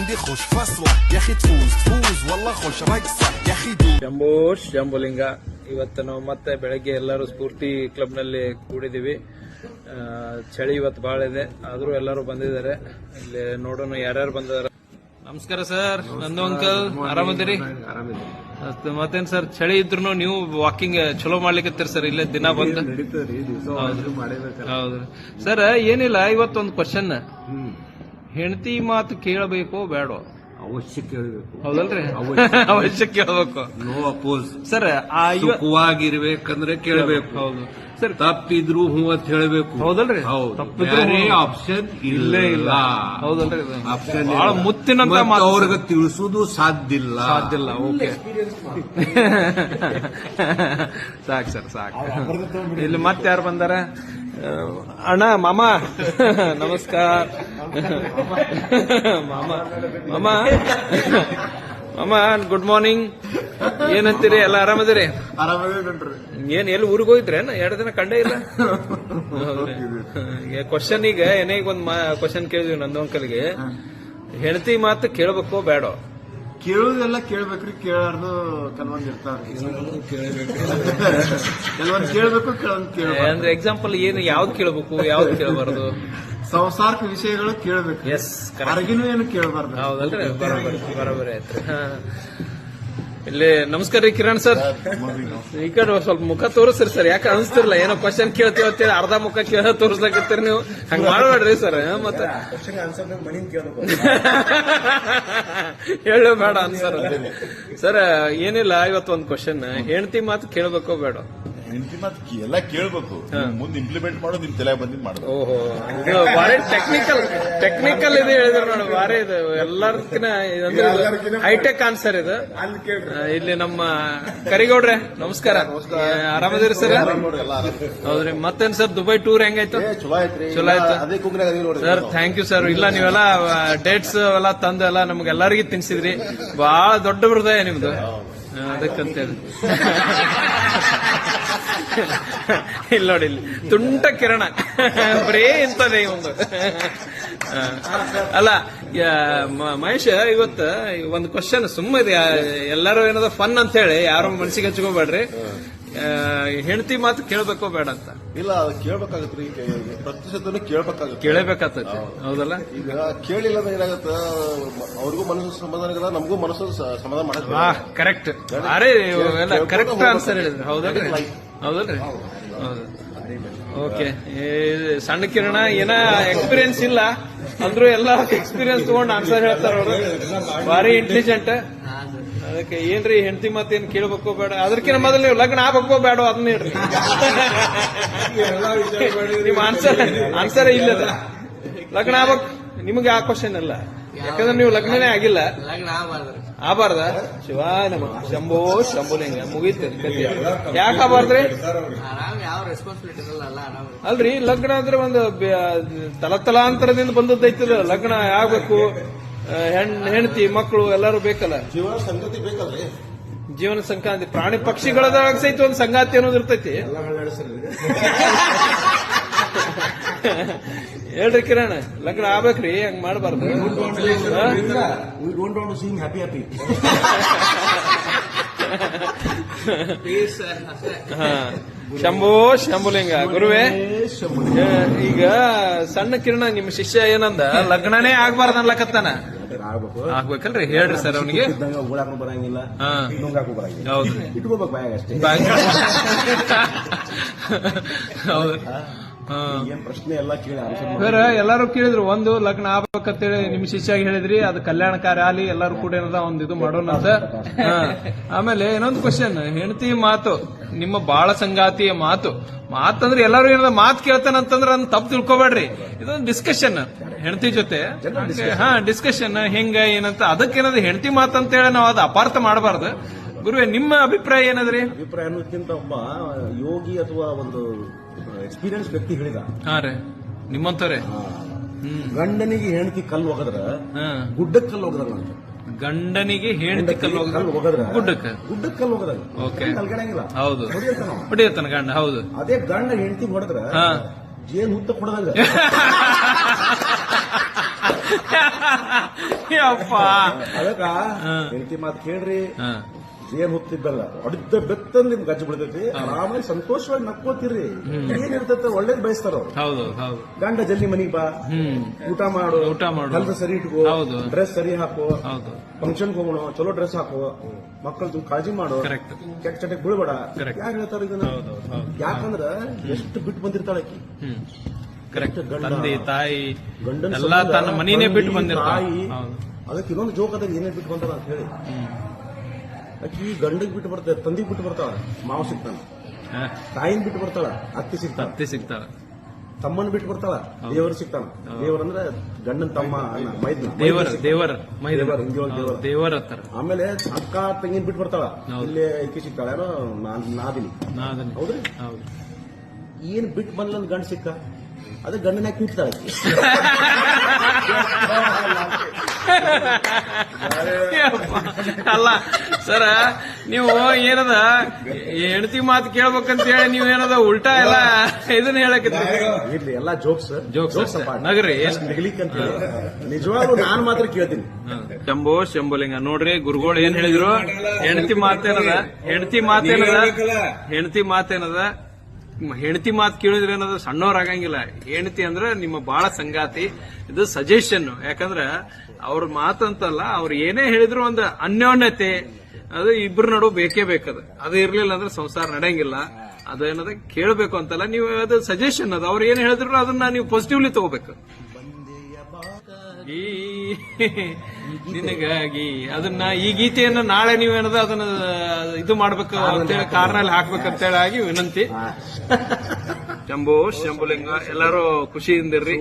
عندي خوش فصلة يا اخي تفوز والله خوش رقصة يا اخي ಶಂಭೋ ಶಂಭುಲಿಂಗ. ಇವತ್ತು ನಾವು ಮತ್ತೆ ಬೆಳಗ್ಗೆ ಎಲ್ಲರೂ ಸ್ಫೂರ್ತಿ ಕ್ಲಬ್ನಲ್ಲಿ ಕೂಡಿದ್ದೀವಿ. ಚಳಿ ಇವತ್ತು ಭಾಳ ಇದೆ, ಆದ್ರೂ ಎಲ್ಲರೂ ಬಂದಿದ್ದಾರೆ. ಇಲ್ಲಿ ನೋಡೋಣ ಯಾರ್ಯಾರು ಬಂದಿದ್ದಾರೆ. ನಮಸ್ಕಾರ ಸರ್, ನಂದು ಅಂಕಲ್, ಆರಾಮದಿರಿ? ಮತ್ತೇನ್ ಸರ್, ಚಳಿ ಇದ್ರು ನೀವು ವಾಕಿಂಗ್ ಚಲೋ ಮಾಡ್ಲಿಕ್ಕೆ ಸರ್ ಇಲ್ಲೇ ದಿನ ಬಂದು? ಹೌದು ಸರ್, ಏನಿಲ್ಲ, ಇವತ್ತೊಂದು ಕ್ವಶನ್. ಹೆಂಡತಿ ಮಾತು ಕೇಳಬೇಕೋ ಬೇಡೋ? ಅವಶ್ಯ ಕೇಳಬೇಕು. ಹೌದಲ್ರಿ? ಅವಶ್ಯ ಕೇಳಬೇಕು. No oppose sir. ಸುಖವಾಗಿರ್ಬೇಕಂದ್ರೆ ಕೇಳಬೇಕು. ಹೌದು ಸರ್. ತಪ್ಪಿದ್ರು ಹೂ ಅಂತ ಹೇಳಬೇಕು. ಹೌದಲ್ರಿ? ತಪ್ಪಿದ್ರೆ ಆಪ್ಷನ್ ಇಲ್ಲೇ ಇಲ್ಲ. ಹೌದಲ್ರಿ? ಆಪ್ಷನ್ ಬಹಳ ಮುತ್ತಿನಂತ ಅವ್ರಿಗೆ ತಿಳಿಸುವುದು ಸಾಧ್ಯ ಇಲ್ಲ. ಓಕೆ, ಸಾಕು ಸರ್, ಸಾಕು. ಇಲ್ಲಿ ಮತ್ತೆ ಯಾರು ಬಂದಾರ? ಅಣ್ಣ, ಮಾಮ ನಮಸ್ಕಾರ. ಮಾಮ ಗುಡ್ ಮಾರ್ನಿಂಗ್. ಏನಂತೀರಿ? ಎಲ್ಲ ಆರಾಮದಿರಿ? ಏನ್ ಎಲ್ಲಿ ಊರಿಗೆ ಹೋಗಿದ್ರೇನ? 2 ದಿನ ಕಂಡೇ ಇಲ್ಲ. ಕ್ವಶನ್ ಈಗ ಏನೇಗ ಒಂದ್ ಕ್ವಶನ್ ಕೇಳಿದ್ವಿ ನಂದು ಅಂಕಲ್ಗೆ. ಹೆಂಡತಿ ಮಾತು ಕೇಳಬೇಕೋ ಬೇಡೋ? ಕೇಳುದೆಲ್ಲ ಕೇಳ್ಬೇಕ್ರಿ, ಕೇಳಾರ್ದು ಕೆಲವೊಂದು ಇರ್ತಾವ್ರಿ. ಕೆಲವೊಂದು ಕೇಳ್ಬೇಕು, ಕೆಲವೊಂದು ಕೇಳಬೇಕು. ಅಂದ್ರೆ ಎಕ್ಸಾಂಪಲ್ ಏನು? ಯಾವ್ದು ಕೇಳಬೇಕು, ಯಾವ್ದು ಕೇಳಬಾರ್ದು? ಸಂಸಾರಿಕ ವಿಷಯಗಳು ಕೇಳಬೇಕು. ಎಸ್, ಹೊರಗಿನೂ ಏನು ಕೇಳಬಾರ್ದು. ಹೌದಲ್ರಿ? ಬರೋಬರಿ ಆಯ್ತು. ಇಲ್ಲಿ ನಮಸ್ಕಾರ ರೀ ಕಿರಣ್ ಸರ್. ಈ ಕಡೆ ಸ್ವಲ್ಪ ಮುಖ ತೋರಿಸ್ರಿ ಸರ್, ಯಾಕೆ ಅನಿಸ್ತಿರ್ಲ ಏನೋ ಕ್ವಶನ್ ಕೇಳ್ತೀವಿ ಅಂತೇಳಿ ಅರ್ಧ ಮುಖ ತೋರಿಸ್ಲಾಕತ್ತೀರಿ ನೀವು. ಹಂಗ ಮಾಡಬೇಡ್ರಿ ಸರ್. ಮತ್ತೆ ಹೇಳು ಬೇಡ ಅನ್ಸರ್. ಸರ್ ಏನಿಲ್ಲ, ಇವತ್ತೊಂದು ಕ್ವಶನ್. ಹೆಂಡತಿ ಮಾತು ಕೇಳಬೇಕೋ ಬೇಡ? ಹೆಂಡತಿ ಮಾತು ಎಲ್ಲ ಕೇಳಬೇಕು, ಮುಂದೆ ಇಂಪ್ಲಿಮೆಂಟ್ ಮಾಡೋದು ನಿಮ್ ತಲೆ ಬಂದಿದ್ ಮಾಡೋದು. ಓಹೋ, ಬಾರಿ ಟೆಕ್ನಿಕಲ್ ಇದೆ ಹೇಳಿದ್ರು ನೋಡಿ. ಬಾರಿ ಇದು ಎಲ್ಲರ್ಕಿನ ಹೈಟೆಕ್ ಆನ್ಸರ್ ಇದು. ಇಲ್ಲಿ ನಮ್ಮ ಕರಿಗೌಡ್ರೆ ನಮಸ್ಕಾರ, ಆರಾಮದಿರಿ ಸರ್? ಹೌದ್ರಿ. ಮತ್ತೇನ್ ಸರ್, ದುಬೈ ಟೂರ್ ಹೆಂಗಾಯ್ತು? ಚಲೋ ಆಯ್ತು ಸರ್. Thank you sir. ಇಲ್ಲ, ನೀವೆಲ್ಲ ಡೇಟ್ಸ್ ಎಲ್ಲ ತಂದು ಎಲ್ಲ ನಮ್ಗೆಲ್ಲರಿಗೂ ತಿನ್ಸಿದ್ರಿ. ಬಹಳ ದೊಡ್ಡ ಹೃದಯ ನಿಮ್ದು, ಅದಕ್ಕಂತೇಳಿ. ಇಲ್ಲಿ ನೋಡಿ, ಇಲ್ಲಿ ತುಂಟ ಕಿರಣ ಬರೇ ಇಂತದೆ ಒಂದು. ಅಲ್ಲ ಮಹೇಶ್, ಇವತ್ತ ಒಂದು ಕ್ವಶನ್ ಸುಮ್ಮನೆ ಎಲ್ಲರೂ ಏನದ ಫನ್ ಅಂತ ಹೇಳಿ ಯಾರು ಮನಸ್ಸಿಗೆ ಹಚ್ಕೋಬೇಡ್ರಿ. ಹೆಂಡತಿ ಮಾತು ಕೇಳಬೇಕೋ ಬೇಡ ಅಂತ? ಇಲ್ಲ, ಅದು ಕೇಳ್ಬೇಕಾಗತ್ರಿ. ಪ್ರತಿಶತನೂ ಕೇಳ್ಬೇಕಾಗತ್ತೆ, ಕೇಳಬೇಕಾಗ್ತೈತಿ. ಹೌದಲ್ಲ? ಈಗ ಕೇಳಿಲ್ಲ ಏನಾಗತ್ತ, ಅವ್ರಿಗೂ ಮನಸ್ಸು ಸಮಾಧಾನ ಇರಲ್ಲ, ನಮಗೂ ಮನಸ್ಸು ಸಮಾಧಾನ ಮಾಡಲ್ಲ. ಕರೆಕ್ಟ್. ಅರೆ ಎಲ್ಲ ಕರೆಕ್ಟ್ ಆನ್ಸರ್ ಹೇಳಿದ್ರಿ. ಹೌದಲ್ರಿ? ಹೌದಲ್ರಿ? ಹೌದು. ಓಕೆ. ಸಣ್ಣ ಕಿರಣ ಏನ ಎಕ್ಸ್ಪೀರಿಯನ್ಸ್ ಇಲ್ಲ ಅಂದ್ರೂ ಎಲ್ಲ ಎಕ್ಸ್ಪೀರಿಯನ್ಸ್ ತಗೊಂಡು ಆನ್ಸರ್ ಹೇಳ್ತಾರ ಅವರು. ಭಾರಿ ಇಂಟೆಲಿಜೆಂಟ್. ಅದಕ್ಕೆ ಏನ್ರಿ ಹೆಂಡತಿ ಮಾತೇನ್ ಕೇಳ್ಬೇಕೋ ಬೇಡ? ಅದಕ್ಕಿಂತ ಮೊದಲು ನೀವು ಲಗ್ನ ಆಗ್ಬೇಕೋ ಬೇಡ ಅದನ್ನ ಹೇಳ್ರಿ. ನಿಮ್ ಆನ್ಸರ್ ಇಲ್ಲದ ಲಗ್ನ ಆಗ್ಬೇಕು ನಿಮ್ಗೆ ಆ ಕ್ವಶನ್ ಇಲ್ಲ, ಯಾಕಂದ್ರೆ ನೀವು ಲಗ್ನನೇ ಆಗಿಲ್ಲ. ಆಗಬಾರ್ದ? ಶಿವ ನಮ ಶಂಭೋ ಶಂಭುಲಿಂಗ. ಮುಗೀತು ಕತಿ. ಯಾಕೆ ಆಗಬಾರ್ದ್ರಿ? ಅಲ್ರಿ, ಲಗ್ನ ಅಂದ್ರೆ ಒಂದು ತಲಾಂತರದಿಂದ ಬಂದದ್ದೈತದ. ಲಗ್ನ ಆಗ್ಬೇಕು, ಹೆಂಡತಿ ಮಕ್ಕಳು ಎಲ್ಲರೂ ಬೇಕಲ್ಲ. ಜೀವನ ಸಂಗತಿ ಬೇಕಲ್ರಿ. ಜೀವನ ಸಂಕ್ರಾಂತಿ ಪ್ರಾಣಿ ಪಕ್ಷಿಗಳದಾಗ ಸಹಿತ ಒಂದು ಸಂಗಾತಿ ಅನ್ನೋದು ಇರ್ತೈತಿ. ಹೇಳ್ರಿ ಕಿರಣ್, ಲಗ್ನ ಆಗ್ಬೇಕ್ರಿ, ಹಂಗ ಮಾಡಬಾರ್ದು. ಶಂಭೋ ಶಂಭುಲಿಂಗ. ಗುರುವೇ, ಈಗ ಸಣ್ಣ ಕಿರಣ ನಿಮ್ಮ ಶಿಷ್ಯ ಏನಂದ, ಲಗ್ನನೇ ಆಗ್ಬಾರ್ದು ಅನ್ಲಕತ್ತಾನ. ಆಗ್ಬೇಕಲ್ರಿ? ಹೇಳ್ರಿ ಸರ್ ಅವನಿಗೆ. ಬರಂಗಿಲ್ಲ, ಹೌದ್ರಿ, ಇಟ್ಕೋಬೇಕು ಬಾಯಾಗ ಅಷ್ಟೇ. ಹೌದು. ಪ್ರಶ್ನೆ ಎಲ್ಲ ಕೇಳಿ ಬೇರೆ ಎಲ್ಲಾರು ಕೇಳಿದ್ರು. ಒಂದು ಲಗ್ನ ಆಗ್ಬೇಕಂತೇಳಿ ನಿಮ್ ಶಿಷ್ಯಾಗಿ ಹೇಳಿದ್ರಿ, ಅದು ಕಲ್ಯಾಣಕಾರಿ ಆಲಿ ಎಲ್ಲಾರು ಕೂಡ ಏನದ ಒಂದ್ ಇದು ಮಾಡೋಣ ಅಂತ. ಆಮೇಲೆ ಇನ್ನೊಂದು ಕ್ವಶನ್, ಹೆಂಡತಿ ಮಾತು ನಿಮ್ಮ ಬಾಳ ಸಂಗಾತಿಯ ಮಾತಂದ್ರೆ ಎಲ್ಲಾರು ಏನದ ಮಾತು ಕೇಳ್ತಾನಂತಂದ್ರೆ ಅದನ್ನ ತಪ್ಪು ತಿಳ್ಕೊಬೇಡ್ರಿ. ಇದೊಂದು ಡಿಸ್ಕಷನ್ ಹೆಂಡತಿ ಜೊತೆ. ಡಿಸ್ಕಷನ್ ಹೆಂಗ ಏನಂತ, ಅದಕ್ಕೇನದ ಹೆಂಡತಿ ಮಾತಂತೇಳಿ ನಾವು ಅದು ಅಪಾರ್ಥ ಮಾಡಬಾರ್ದು. ಗುರುವೇ, ನಿಮ್ಮ ಅಭಿಪ್ರಾಯ ಏನದ್ರಿ? ಅಭಿಪ್ರಾಯ ಅನ್ನೋದಕ್ಕಿಂತ ಒಬ್ಬ ಯೋಗಿ ಅಥವಾ ಒಂದು ಎಕ್ಸ್ಪೀರಿಯನ್ಸ್ ವ್ಯಕ್ತಿ ಹೇಳಿದ. ಹಾ ರೀ, ನಿಮ್ಮಂತವ್ರೆ. ಗಂಡನಿಗೆ ಹೆಂಡತಿ ಕಲ್ಲು ಹೋಗದ್ರ ಗುಡ್ಡಕ್ಕೆ ಕಲ್ಲು ಹೋಗದ್ರ ಅಂತ. ಗಂಡನಿಗೆ ಹೆಂಡತಿ ಕಲ್ಲು ಹೋಗದ್ರ ಗುಡ್ಡಕ್ಕೆ ಕಲ್ಲು ಹೋಗದಾಗ. ಓಕೆ, ಹೌದು, ಹೊಡಿಯತ್ತಾನ ಗಂಡ. ಹೌದು. ಅದೇ ಗಂಡ ಹೆಂಡತಿ ಹೊಡೆದ್ರ ಜೇನು ಹುತ್ತ ಕೊಡದಂಗ. ಯಪ್ಪ ಅದಕ್ಕ ಹೆಂಡತಿ ಮಾತು ಕೇಳ್ರಿ ಏನ್ ಹೋಗ್ತಿದ್ದಲ್ಲ ಹೊಡಿದ್ದ ಬೆತ್ತಂದ್ ನಿಮ್ ಗಜ್ಜು ಬಿಡ್ತೈತಿ ಆಮೇಲೆ ಸಂತೋಷವಾಗಿ ನಕ್ಕೋತಿರ್ರಿ ಏನಿರ್ತೈತೆ ಒಳ್ಳೇದ್ ಬಯಸ್ತಾರ ಅವ್ರು. ಹೌದು ಹೌದು ಗಂಡ ಜಲ್ದಿ ಮನಿಗ್ ಬಾ, ಊಟ ಮಾಡು, ಹೆಲ್ತ್ ಸರಿ ಇಟ್ಕೋ, ಹೌದು. ಡ್ರೆಸ್ ಸರಿ ಹಾಕೋ, ಹೌದು ಫಂಕ್ಷನ್ ಹೋಗೋಣ, ಚಲೋ ಡ್ರೆಸ್ ಹಾಕೋ, ಮಕ್ಕಳದು ಕಾಳಜಿ ಮಾಡು, ಕರೆಕ್ಟ್ ಕೆಟ್ಟ ಚಟಕ್ಕೆ ಬೀಳ್ಬೇಡ. Correct. ಯಾರು ಹೇಳ್ತಾರ ಇದನ್ನ? ಯಾಕಂದ್ರ ಎಷ್ಟು ಬಿಟ್ಟು ಬಂದಿರ್ತಾಳ ಆಕಿ. ಕರೆಕ್ಟ್ ಗಂಡ, ತಂದೆ ತಾಯಿ ಗಂಡನ ಎಲ್ಲ ತನ್ನ ಮನಿನೇ ಬಿಟ್ಟು ಬಂದಿರ್ತಾಳ. ತಾಯಿ. ಹೌದು ಅದಕ್ಕೆ ಇನ್ನೊಂದು ಜೋಕ್ ಅದ, ಏನೇ ಬಿಟ್ಟು ಬಂದಾರ ಅಂತ ಹೇಳಿ. ಆಕಿ ಗಂಡಗ್ ಬಿಟ್ಟು ಬರ್ತಾಳ, ತಂದಿಗ್ ಬಿಟ್ಟು ಬರ್ತಾಳ, ಮಾವ ಸಿಗ್ತಾನ. ತಾಯಿನ್ ಬಿಟ್ಟು ಬರ್ತಾಳ, ಅತ್ತಿ ಸಿಗ್ತಾಳ. ಅತ್ತಿ ಸಿಗ್ತಾಳ. ತಮ್ಮನ್ ಬಿಟ್ಟು ಬರ್ತಾಳ, ದೇವರು ಸಿಗ್ತಾನ. ದೇವರಂದ್ರೆ ಗಂಡನ್ ತಮ್ಮ ಅಣ್ಣ, ಮೈದ್ನ. ದೇವರ ದೇವರ ದೇವರ, ಹಿಂದಿ ಒಳಗ್ ದೇವರ. ದೇವರ ಹತ್ತಾರ. ಆಮೇಲೆ ಅಕ್ಕ ತಂಗಿನ್ ಬಿಟ್ಟು ಬರ್ತಾಳ, ಹೌದು. ಇಲ್ಲೇ ಈಕಿ ಸಿಗ್ತಾಳ, ಏನೋ ನಾದಿನಿ. ಹೌದ್ರಿ? ಹೌದು ಏನ್ ಬಿಟ್ಟು ಬಂದ್ಲಂದ್ ಗಂಡ ಸಿಕ್ಕ, ಅದೇ ಗಂಡನ ಕೂಗ್ತಾಳ ಆಕಿ. ಅಲ್ಲ ಸರ, ನೀವು ಏನದ ಹೆಂಡತಿ ಮಾತು ಕೇಳ್ಬೇಕಂತ ಹೇಳಿ ನೀವು ಏನದ ಉಲ್ಟಾ ಎಲ್ಲ ಇದನ್ನ ಹೇಳಕತ್ತೀರಿ. ಇರ್ಲಿ, ಎಲ್ಲಾ ಜೋಕ್ಸ್ ಜೋಕ್ಸ್ ನಗರಿ ನಗಲಿಕ್ಕಂತ ನಿಜವಾಗ್ಲೂ ನಾನ್ ಮಾತ್ರ ಕೇಳ್ತೀನಿ. ಶಂಭೋ ಶಂಭುಲಿಂಗ ನೋಡ್ರಿ, ಗುರುಗಳು ಏನ್ ಹೇಳಿದ್ರು, ಹೆಂಡತಿ ಮಾತೇನದ, ಹೆಂಡತಿ ಮಾತೇನದ ಹೆಂಡತಿ ಮಾತು ಕೇಳಿದ್ರೆ ಏನದ ಸಣ್ಣವ್ರಾಗಂಗಿಲ್ಲ. ಹೆಂಡತಿ ಅಂದ್ರೆ ನಿಮ್ಮ ಬಾಳ ಸಂಗಾತಿ. ಇದು ಸಜೆಷನ್. ಯಾಕಂದ್ರ ಅವ್ರ ಮಾತಂತಲ್ಲ, ಅವ್ರು ಏನೇ ಹೇಳಿದ್ರು ಒಂದು ಅನ್ಯೋನ್ಯತೆ ಅದು ಇಬ್ರು ನಡು ಬೇಕೇ ಬೇಕದ. ಅದು ಇರ್ಲಿಲ್ಲ ಅಂದ್ರೆ ಸಂಸಾರ ನಡೆಯಂಗಿಲ್ಲ. ಅದೇನದ ಕೇಳಬೇಕು ಅಂತಲ್ಲ, ನೀವು ಅದು ಸಜೆಷನ್ ಅದ. ಅವ್ರು ಏನ್ ಹೇಳಿದ್ರು ಅದನ್ನ ನೀವು ಪಾಸಿಟಿವ್ಲಿ ತಗೋಬೇಕು. ಈ ನಿನಗಾಗಿ ಅದನ್ನ, ಈ ಗೀತೆಯನ್ನ ನಾಳೆ ನೀವೇನದ ಅದನ್ನ ಇದು ಮಾಡ್ಬೇಕು ಅಂತೇಳಿ ಕಾರ್ನಲ್ಲಿ ಹಾಕ್ಬೇಕಂತೇಳಿ ಆಗಿ ವಿನಂತಿ. ಶಂಭೋ ಶಂಭುಲಿಂಗ, ಎಲ್ಲರೂ ಖುಷಿಯಿಂದಿರ್ರಿ.